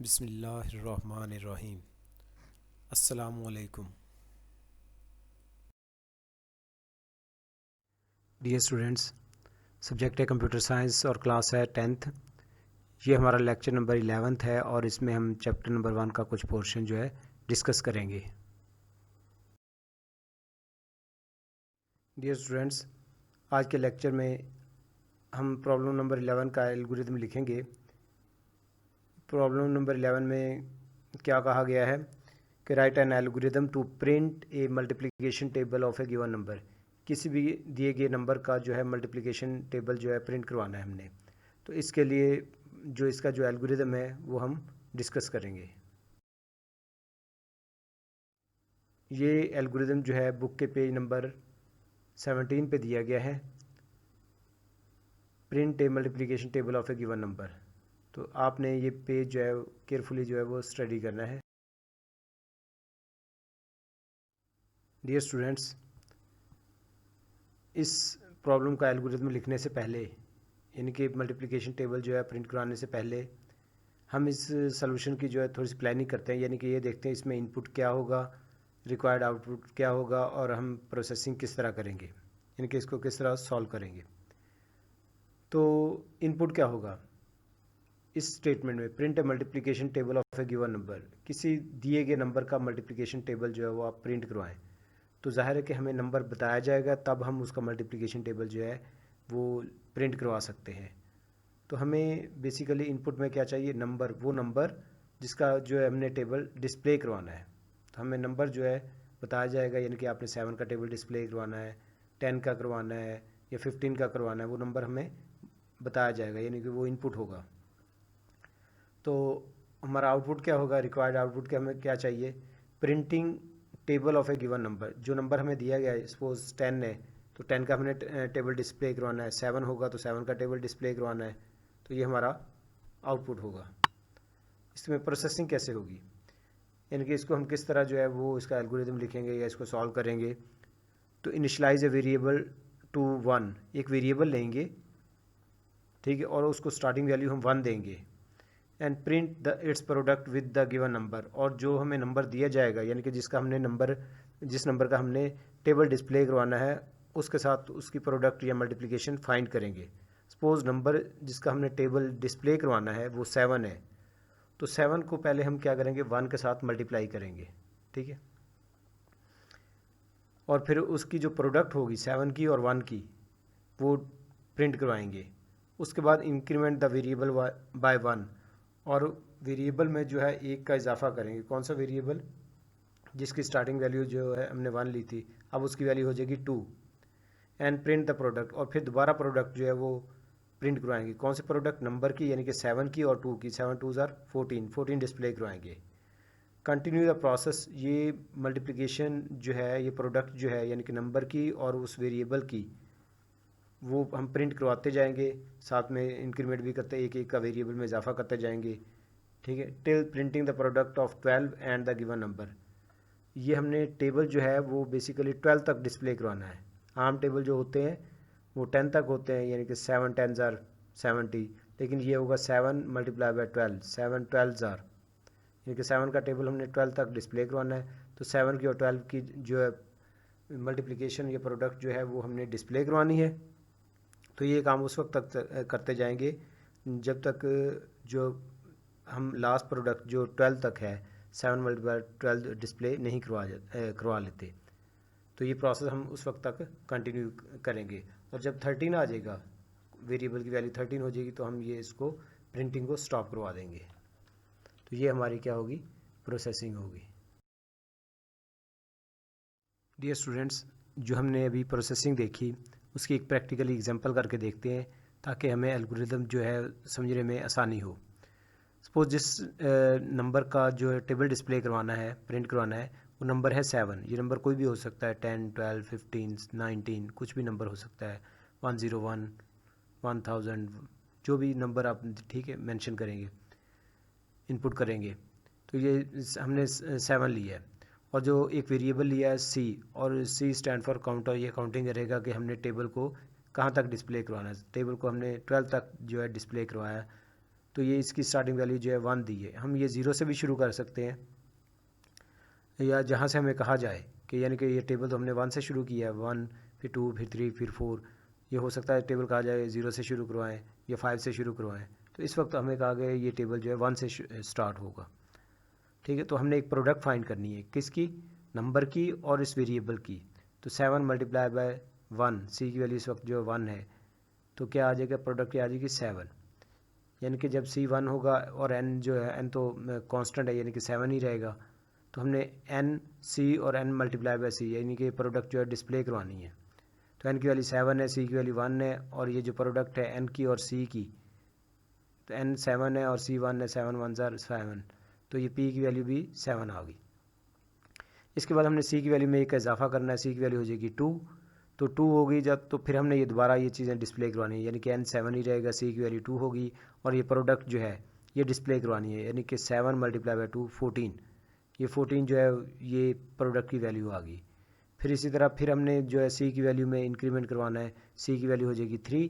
बिस्मिल्लाहिर्रहमानिर्रहीम। अस्सलामुअलैकुम। Dear students, subject है कंप्यूटर साइंस और क्लास है 10th। ये हमारा लेक्चर नंबर 11th है और इसमें हम चैप्टर नंबर 1 का कुछ पोर्शन जो है डिस्कस करेंगे। डियर स्टूडेंट्स, आज के लेक्चर में हम प्रॉब्लम नंबर 11 का एल्गोरिथम लिखेंगे। प्रॉब्लम नंबर 11 में क्या कहा गया है कि write an algorithm to print a multiplication table of a given number. किसी भी दिए गए नंबर का जो है मल्टीप्लिकेशन टेबल जो है प्रिंट करवाना है हमने। तो इसके लिए जो इसका जो एल्गोरिथम है वो हम डिस्कस करेंगे। ये एल्गोरिथम जो है बुक के पेज नंबर 17 पे दिया गया है, print a multiplication table of a given number. तो आपने ये पेज जो है केयरफुली जो है वो स्टडी करना है। डियर स्टूडेंट्स, इस प्रॉब्लम का एल्गोरिथम लिखने से पहले, यानी कि मल्टीप्लिकेशन टेबल जो है प्रिंट कराने से पहले, हम इस सॉल्यूशन की जो है थोड़ी सी प्लानिंग करते हैं। यानी कि ये देखते हैं इसमें इनपुट क्या होगा, रिक्वायर्ड आउटपुट क्या होगा और हम प्रोसेसिंग किस तरह करेंगे, यानी कि इसको किस तरह सॉल्व करेंगे। तो इनपुट क्या होगा इस स्टेटमेंट में, print a multiplication table of a given number. किसी दिए गए नंबर का मल्टीप्लिकेशन टेबल जो है वो आप प्रिंट करवाएं। तो जाहिर है कि हमें नंबर बताया जाएगा, तब हम उसका मल्टीप्लिकेशन टेबल जो है वो प्रिंट करवा सकते हैं। तो हमें बेसिकली इनपुट में क्या चाहिए, नंबर, वो नंबर जिसका जो है हमने टेबल डिस्प्ले करवाना है। तो हमें नंबर जो है बताया जाएगा, यानी कि आपने 7 का टेबल डिस्प्ले करवाना है, 10 का करवाना है या 15 का करवाना है, वो नंबर हमें बताया जाएगा, यानी कि वो इनपुट होगा। तो हमारा आउटपुट क्या होगा, रिक्वायर्ड आउटपुट के हमें क्या चाहिए, printing table of a given number. जो नंबर हमें दिया गया है, सपोज 10 है तो 10 का हमने टेबल डिस्प्ले करवाना है, 7 होगा तो 7 का टेबल डिस्प्ले करवाना है। तो ये हमारा आउटपुट होगा। इसमें प्रोसेसिंग कैसे होगी, यानी कि इसको हम किस तरह जो है वो इसका एल्गोरिथम लिखेंगे या इसको सॉल्व करेंगे। तो इनिशलाइज ए वेरिएबल टू 1, एक वेरिएबल लेंगे, ठीक है, और उसको स्टार्टिंग वैल्यू हम 1 देंगे। And print the it's product with the given number, और जो हमें नंबर दिया जाएगा, यानी कि जिसका हमने नंबर, जिस नंबर का हमने टेबल डिस्प्ले करवाना है, उसके साथ उसकी प्रोडक्ट या मल्टीप्लिकेशन फाइंड करेंगे। सपोज नंबर जिसका हमने टेबल डिस्प्ले करवाना है वो 7 है, तो 7 को पहले हम क्या करेंगे, 1 के साथ मल्टीप्लाई करेंगे, ठीक है, और फिर उसकी जो प्रोडक्ट होगी 7 की और 1 की वो प्रिंट करवाएंगे। उसके बाद इंक्रीमेंट द वेरिएबल बाय 1, और वेरिएबल में जो है 1 का इजाफा करेंगे। कौन सा वेरिएबल, जिसकी स्टार्टिंग वैल्यू जो है हमने 1 ली थी, अब उसकी वैल्यू हो जाएगी 2। एंड प्रिंट द प्रोडक्ट, और फिर दोबारा प्रोडक्ट जो है वो प्रिंट करवाएंगे। कौन से प्रोडक्ट, नंबर की, यानी कि 7 की और 2 की, 7 2 ज़ार 14 डिस्प्ले करवाएंगे। कंटिन्यू द प्रोसेस, ये मल्टीप्लिकेशन जो है, ये प्रोडक्ट जो है यानी कि नंबर की और उस वेरिएबल की, वो हम प्रिंट करवाते जाएंगे, साथ में इंक्रीमेंट भी करते, एक एक का वेरिएबल में इजाफा करते जाएंगे, ठीक है, till printing the product of 12 and the given number. ये हमने टेबल जो है वो बेसिकली 12 तक डिस्प्ले करवाना है। आम टेबल जो होते हैं वो 10 तक होते हैं, यानी कि 7 10 ज़ार 70, लेकिन ये होगा 7 मल्टीप्लाई बाय 12, 7 12 ज़ार, यानी कि 7 का टेबल हमने 12 तक डिस्प्ले करवाना है। तो 7 की और 12 की जो है मल्टीप्लिकेशन या प्रोडक्ट जो है वो हमने डिस्प्ले करवानी है। तो ये काम उस वक्त तक करते जाएंगे जब तक जो हम लास्ट प्रोडक्ट जो 12 तक है, 7 मल्टीप्लाई 12 डिस्प्ले नहीं करवा लेते। तो ये प्रोसेस हम उस वक्त तक कंटिन्यू करेंगे, और जब 13 आ जाएगा, वेरिएबल की वैल्यू 13 हो जाएगी, तो हम ये इसको प्रिंटिंग को स्टॉप करवा देंगे। तो ये हमारी क्या होगी, प्रोसेसिंग होगी। डियर स्टूडेंट्स, जो हमने अभी प्रोसेसिंग देखी उसकी एक प्रैक्टिकल एग्जांपल करके देखते हैं, ताकि हमें एल्गोरिथम जो है समझने में आसानी हो। सपोज जिस नंबर का जो टेबल डिस्प्ले करवाना है, प्रिंट करवाना है, वो नंबर है 7। ये नंबर कोई भी हो सकता है, 10 12 15 19, कुछ भी नंबर हो सकता है, 101 1000, जो भी नंबर आप, ठीक है, मेंशन करेंगे, इनपुट करेंगे। तो ये हमने 7 लिया है, और जो एक वेरिएबल लिया है सी, और सी स्टैंड फॉर काउंटर, ये काउंटिंग करेगा कि हमने टेबल को कहाँ तक डिस्प्ले करवाना है। टेबल को हमने 12 तक जो है डिस्प्ले करवाया, तो ये इसकी स्टार्टिंग वैल्यू जो है 1 दी है। हम ये 0 से भी शुरू कर सकते हैं, या जहाँ से हमें कहा जाए कि यानी कि ये टेबल तो हमने 1 से शुरू किया है, 1 फिर 2 फिर 3 फिर 4, ये हो सकता है टेबल कहा जाए 0 से शुरू करवाएं या 5 से शुरू करवाएं। तो इस वक्त हमें कहा गया ये टेबल जो है 1 से स्टार्ट होगा। ठीक है, तो हमने एक प्रोडक्ट फाइंड करनी है, किसकी, नंबर की और इस वेरिएबल की। तो 7 मल्टीप्लाई बाय 1, सी की वैल्यू इस वक्त जो है 1 है, तो क्या आ जाएगा, प्रोडक्ट क्या आ जाएगी 7। यानी कि जब सी 1 होगा और एन जो है, एन तो कांस्टेंट है यानी कि 7 ही रहेगा, तो हमने एन सी और एन मल्टीप्लाई बाय सी यानी कि प्रोडक्ट जो है डिस्प्ले करवानी है। तो एन की वैल्यू 7 है, सी की वैल्यू 1 है, और ये जो प्रोडक्ट है एन की और सी की, तो एन 7 है और सी 1 है, 7 1 7, तो ये पी की वैल्यू भी 7 आ गई। इसके बाद हमने सी की वैल्यू में एक इजाफा करना है, सी की वैल्यू हो जाएगी 2, तो 2 होगी जब, तो फिर हमने ये दोबारा ये चीज़ें डिस्प्ले करवानी है, यानी कि एन 7 ही रहेगा, सी की वैल्यू 2 होगी, और ये प्रोडक्ट जो है ये डिस्प्ले करवानी है, यानी कि 7 मल्टीप्लाई बाई 2 14, ये 14 जो है ये प्रोडक्ट की वैल्यू आ गई। फिर इसी तरह फिर हमने जो है सी की वैल्यू में इंक्रीमेंट करवाना है, सी की वैल्यू हो जाएगी 3,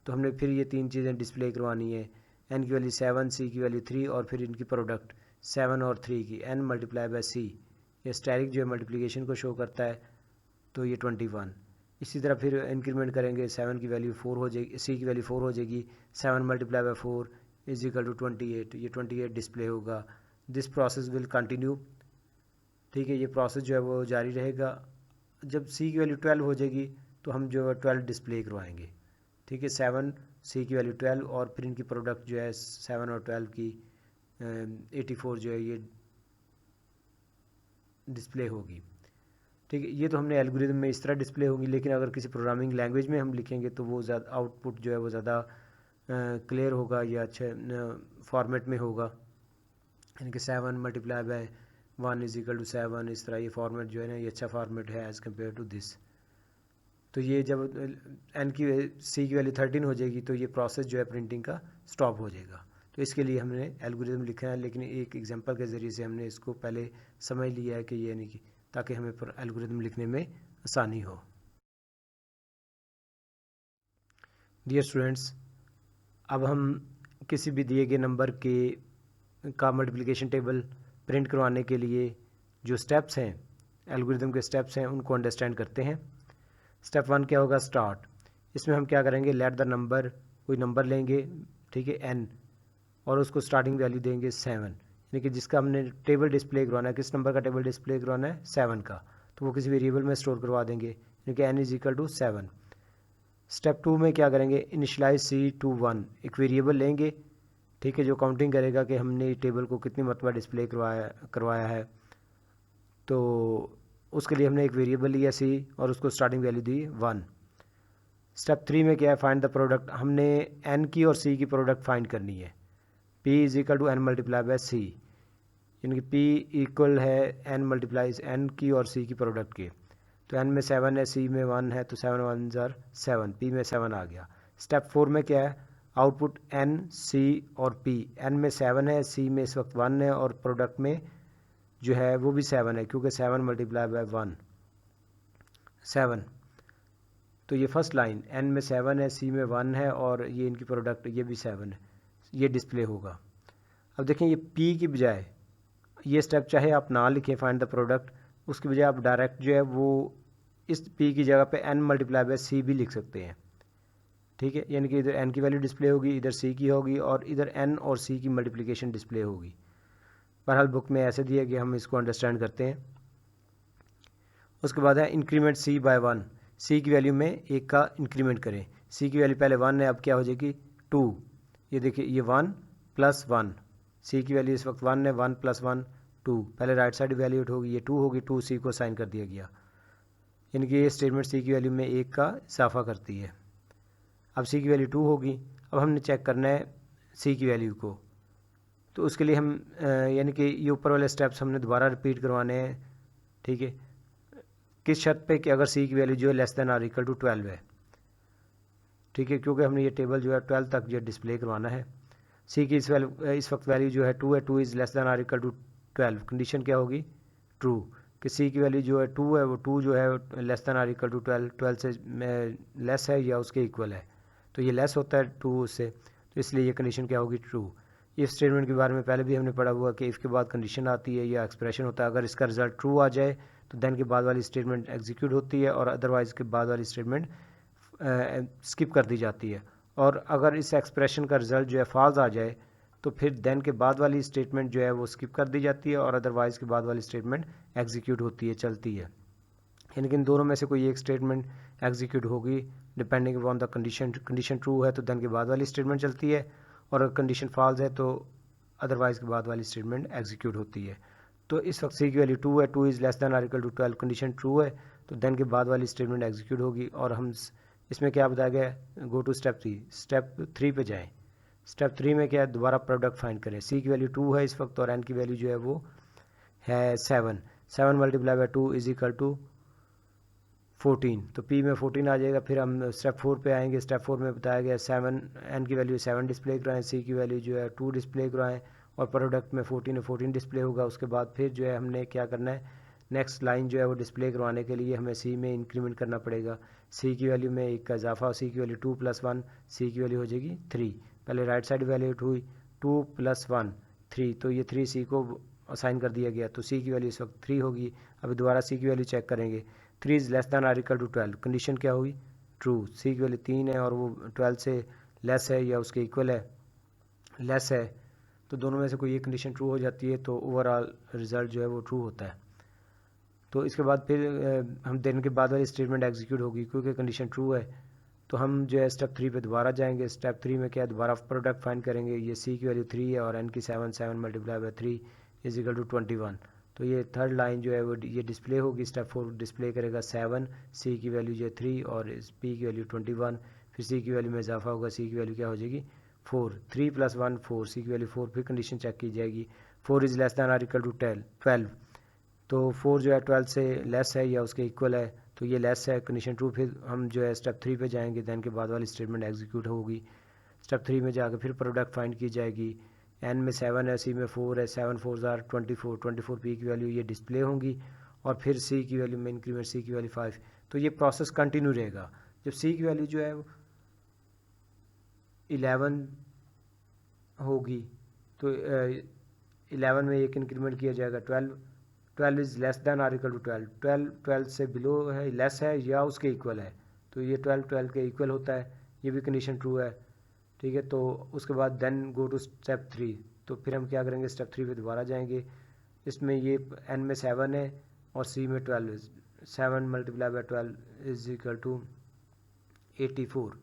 तो हमने फिर ये 3 चीज़ें डिस्प्ले करवानी है, एन की वैल्यू 7, सी की वैल्यू 3, और फिर इनकी प्रोडक्ट 7 और 3 की, एन मल्टीप्लाई बाय सी, ये स्टैटिक जो है मल्टीप्लिकेशन को शो करता है, तो ये 21। इसी तरह फिर इंक्रीमेंट करेंगे, 7 की वैल्यू 4 हो जाएगी, सी की वैल्यू 4 हो जाएगी, 7 multiply by 4 is equal to 28, ये 28 डिस्प्ले होगा। This process will continue. ठीक है, ये प्रोसेस जो है वो जारी रहेगा। जब सी की वैल्यू 12 हो जाएगी तो हम जो है 12 डिस्प्ले करवाएंगे। ठीक है, 7 सी की वैल्यू 12, और फिर इनकी प्रोडक्ट जो है 7 और 12 की 84 जो है ये डिस्प्ले होगी। ठीक है, ये तो हमने एल्गोरिदम में इस तरह डिस्प्ले होगी, लेकिन अगर किसी प्रोग्रामिंग लैंग्वेज में हम लिखेंगे तो वो ज़्यादा आउटपुट जो है वो ज़्यादा क्लियर होगा या अच्छे फॉर्मेट में होगा, यानी कि 7 multiply by 1 is equal to 7, इस तरह ये फॉर्मेट जो है ना ये अच्छा फॉर्मेट है एज़ कम्पेयर टू दिस। तो ये जब एन की सी की वैल्यू 13 हो जाएगी तो ये प्रोसेस जो है प्रिंटिंग का स्टॉप हो जाएगा। तो इसके लिए हमने एल्गोरिदम लिखा है, लेकिन एक एग्जांपल के ज़रिए से हमने इसको पहले समझ लिया है कि ये यानी कि ताकि हमें एल्गोरिदम लिखने में आसानी हो। डियर स्टूडेंट्स, अब हम किसी भी दिए गए नंबर का मल्टीप्लिकेशन टेबल प्रिंट करवाने के लिए जो स्टेप्स हैं, एल्गोरिदम के स्टेप्स हैं, उनको अंडरस्टैंड करते हैं। स्टेप 1 क्या होगा, स्टार्ट। इसमें हम क्या करेंगे, लेट द नंबर, कोई नंबर लेंगे, ठीक है, एन, और उसको स्टार्टिंग वैल्यू देंगे 7, यानी कि जिसका हमने टेबल डिस्प्ले करवाना है, किस नंबर का टेबल डिस्प्ले करवाना है, 7 का, तो वो किसी वेरिएबल में स्टोर करवा देंगे, यानी कि N is equal to 7। Step 2 में क्या करेंगे, इनिशलाइज सी टू 1, एक वेरिएबल लेंगे, ठीक है, जो काउंटिंग करेगा कि हमने टेबल को कितनी मरतबा डिस्प्ले करवाया है। तो उसके लिए हमने एक वेरिएबल लिया सी और उसको स्टार्टिंग वैल्यू दी 1। स्टेप 3 में क्या है, फाइंड द प्रोडक्ट, हमने एन की और सी की प्रोडक्ट फाइंड करनी है। P is equal to N multiply by C, यानी कि पी इक्वल है एन मल्टीप्लाइज एन की और सी की प्रोडक्ट के। तो एन में 7 है, सी में 1 है, तो 7 1 ज़र 7, पी में 7 आ गया। स्टेप 4 में क्या है, आउटपुट एन सी और पी, एन में 7 है, सी में इस वक्त 1 है, और प्रोडक्ट में जो है वो भी 7 है, क्योंकि 7 मल्टीप्लाई बाय 1 7। तो ये फर्स्ट लाइन, एन में 7 है, सी में 1 है, और ये इनकी प्रोडक्ट ये भी 7 है, ये डिस्प्ले होगा। अब देखें, ये पी की बजाय ये स्टेप चाहे आप ना लिखें फाइंड द प्रोडक्ट, उसकी बजाय आप डायरेक्ट जो है वो इस पी की जगह पे एन मल्टीप्लाई बाय सी भी लिख सकते हैं। ठीक है, यानी कि इधर एन की वैल्यू डिस्प्ले होगी, इधर सी की होगी, और इधर एन और सी की मल्टीप्लिकेशन डिस्प्ले होगी। बहरहाल बुक में ऐसे दिया कि हम इसको अंडरस्टैंड करते हैं। उसके बाद है इंक्रीमेंट सी बाय 1, सी की वैल्यू में एक का इंक्रीमेंट करें। सी की वैल्यू पहले 1 है, अब क्या हो जाएगी 2, ये देखिए ये 1 प्लस 1, सी की वैल्यू इस वक्त 1 है, 1 प्लस 1 2, पहले राइट साइड वैल्यू होगी, ये 2 होगी, 2 सी को साइन कर दिया गया, यानी कि ये स्टेटमेंट सी की वैल्यू में एक का इजाफा करती है। अब सी की वैल्यू 2 होगी, अब हमने चेक करना है सी की वैल्यू को, तो उसके लिए हम यानी कि ये ऊपर वाले स्टेप्स हमने दोबारा रिपीट करवाने हैं। ठीक है, किस शर्त पे कि अगर सी की वैल्यू जो है less than or equal to 12 है। ठीक है, क्योंकि हमने ये टेबल जो है 12 तक जो डिस्प्ले करवाना है। सी की इस वक्त वैल्यू जो है 2 है, 2 is less than or equal to 12, condition क्या होगी, ट्रू, कि सी की वैल्यू जो है 2 है, वो 2 जो है less than or equal to 12 से लेस है या उसके इक्वल है, तो ये लेस होता है 2 से, तो तो इसलिए ये कंडीशन क्या होगी, ट्रू। इफ़ स्टेटमेंट के बारे में पहले भी हमने पढ़ा हुआ कि इफ़ के बाद कंडीशन आती है या एक्सप्रेशन होता है, अगर इसका रिजल्ट ट्रू आ जाए तो देन के बाद वाली स्टेटमेंट एग्जीक्यूट होती है और अदरवाइज़ के बाद वाली स्टेटमेंट स्किप कर दी जाती है। और अगर इस एक्सप्रेशन का रिजल्ट जो है फॉल्स आ जाए तो फिर देन के बाद वाली स्टेटमेंट जो है वो स्किप कर दी जाती है और अदरवाइज़ के बाद वाली स्टेटमेंट एग्जीक्यूट होती है, चलती है। यानी कि इन दोनों में से कोई एक स्टेटमेंट एग्जीक्यूट होगी depending upon the condition. Condition true है तो देन के बाद वाली स्टेटमेंट चलती है और अगर कंडीशन फॉल्स है तो अदरवाइज़ के बाद वाली स्टेटमेंट एग्जीक्यूट होती है। तो इस वक्त सी की वैल्यू 2 है, 2 is less than or equal to 12, condition true है तो देन के बाद वाली स्टेटमेंट एग्जीक्यूट होगी। और हम इसमें क्या बताया गया है, गो टू स्टेप 3, स्टेप 3 पे जाएँ। स्टेप 3 में क्या है, दोबारा प्रोडक्ट फाइंड करें। सी की वैल्यू 2 है इस वक्त और एन की वैल्यू जो है वो है 7, 7 multiply by 2 is equal to 14, तो पी में 14 आ जाएगा। फिर हम स्टेप 4 पे आएंगे। स्टेप 4 में बताया गया 7, एन की वैल्यू 7 डिस्प्ले कराएं, सी की वैल्यू जो है 2 डिस्प्ले कराएं और प्रोडक्ट में 14 डिस्प्ले होगा। उसके बाद फिर जो है हमने क्या करना है, नेक्स्ट लाइन जो है वो डिस्प्ले करवाने के लिए हमें सी में इंक्रीमेंट करना पड़ेगा। सी की वैल्यू में एक का इजाफा, सी की वैल्यू 2 + 1, सी की वैल्यू हो जाएगी 3। पहले राइट साइड वैल्यू हुई 2 + 1 3, तो ये 3 सी को असाइन कर दिया गया तो सी की वैल्यू इस वक्त 3 होगी। अभी दोबारा सी की वैल्यू चेक करेंगे, 3 is less than or equal to 12, condition क्या हुई, ट्रू। सी की वैल्यू 3 है और वो 12 से लेस है या उसके इक्वल है, लेस है, तो दोनों में से कोई एक कंडीशन ट्रू हो जाती है तो ओवरऑल रिजल्ट जो है वो ट्रू होता है। तो इसके बाद फिर हम देने के बाद वाली स्टेटमेंट एग्जीक्यूट होगी क्योंकि कंडीशन ट्रू है। तो हम जो है स्टेप 3 पे दोबारा जाएंगे। स्टेप 3 में क्या है, दोबारा प्रोडक्ट फाइंड करेंगे। ये सी की वैल्यू 3 है और एन की 7, 7 multiply by 3 is equal to 21, तो ये थर्ड लाइन जो है वो ये डिस्प्ले होगी। स्टेप 4 डिस्प्ले करेगा 7, सी की वैल्यू जो है 3 और पी की वैल्यू 21, फिर सी की वैल्यू में इजाफा होगा, सी की वैल्यू क्या हो जाएगी 4, 3 + 1 4, सी की वैल्यू 4, फिर कंडीशन चेक की जाएगी 4 is less than or equal to 12, तो 4 जो है 12 से लेस है या उसके इक्वल है, तो ये लेस है, कंडीशन ट्रू। फिर हम जो है स्टेप 3 पे जाएंगे, दैन के बाद वाली स्टेटमेंट एग्जीक्यूट होगी। स्टेप 3 में जाकर फिर प्रोडक्ट फाइंड की जाएगी। एन में 7 है, सी में 4 है, 7 4 ज़ार 24, 24 पी की वैल्यू ये डिस्प्ले होंगी और फिर सी की वैल्यू में इंक्रीमेंट, सी की वैल्यू 5, तो ये प्रोसेस कंटिन्यू रहेगा। जब सी की वैल्यू जो है 11 होगी तो 11 में एक इंक्रीमेंट किया जाएगा 12, 12 is less than or equal to 12, 12 12 से बिलो है, लेस है या उसके इक्वल है, तो ये 12 12 के इक्वल होता है, ये भी कंडीशन ट्रू है। ठीक है, तो उसके बाद देन गो टू स्टेप 3, तो फिर हम क्या करेंगे, स्टेप 3 पे दोबारा जाएंगे। इसमें ये एन में 7 है और सी में 12, 7 multiply by 12 is equal to 84,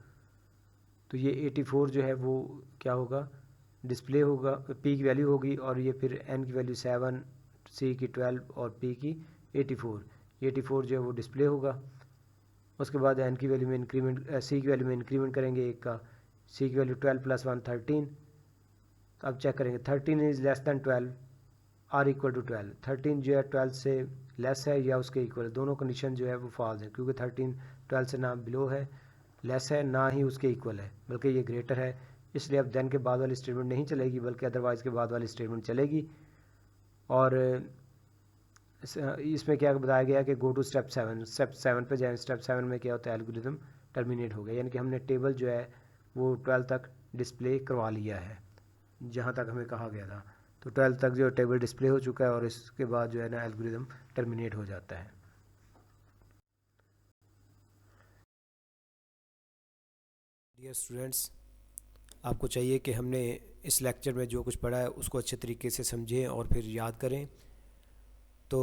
तो ये 84 जो है वो क्या होगा, डिस्प्ले होगा, पी की वैल्यू होगी और ये फिर एन की वैल्यू 7, सी की 12 और पी की 84, 84 जो है वो डिस्प्ले होगा। उसके बाद एन की वैल्यू में इंक्रीमेंट, सी की वैल्यू में इंक्रीमेंट करेंगे एक का, सी की वैल्यू 12 + 1 13, तो अब चेक करेंगे 13 is less than 12 or equal to 12, 13 जो है 12 से लेस है या उसके इक्वल, दोनों कंडीशन जो है वो फॉल्स है क्योंकि 13 12 से ना बिलो है, लेस है, ना ही उसके इक्वल है, बल्कि ये ग्रेटर है। इसलिए अब देन के बाद वाली स्टेटमेंट नहीं चलेगी बल्कि अदरवाइज़ के बाद वाली स्टेटमेंट चलेगी। और इसमें क्या बताया गया कि गो टू स्टेप 7, स्टेप 7 पे जाएं। स्टेप 7 में क्या होता है, एल्गोरिथम टर्मिनेट हो गया, यानी कि हमने टेबल जो है वो 12 तक डिस्प्ले करवा लिया है जहाँ तक हमें कहा गया था, तो 12 तक जो टेबल डिस्प्ले हो चुका है और इसके बाद जो है ना एल्गोरिथम टर्मिनेट हो जाता है। डियर स्टूडेंट्स, आपको चाहिए कि हमने इस लेक्चर में जो कुछ पढ़ा है उसको अच्छे तरीके से समझें और फिर याद करें। तो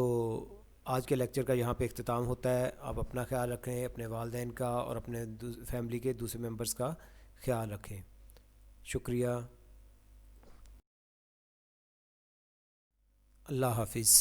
आज के लेक्चर का यहाँ पे इख्तिताम होता है। आप अपना ख्याल रखें, अपने वालिदैन का और अपने फैमिली के दूसरे मेंबर्स का ख्याल रखें। शुक्रिया। अल्लाह हाफिज़।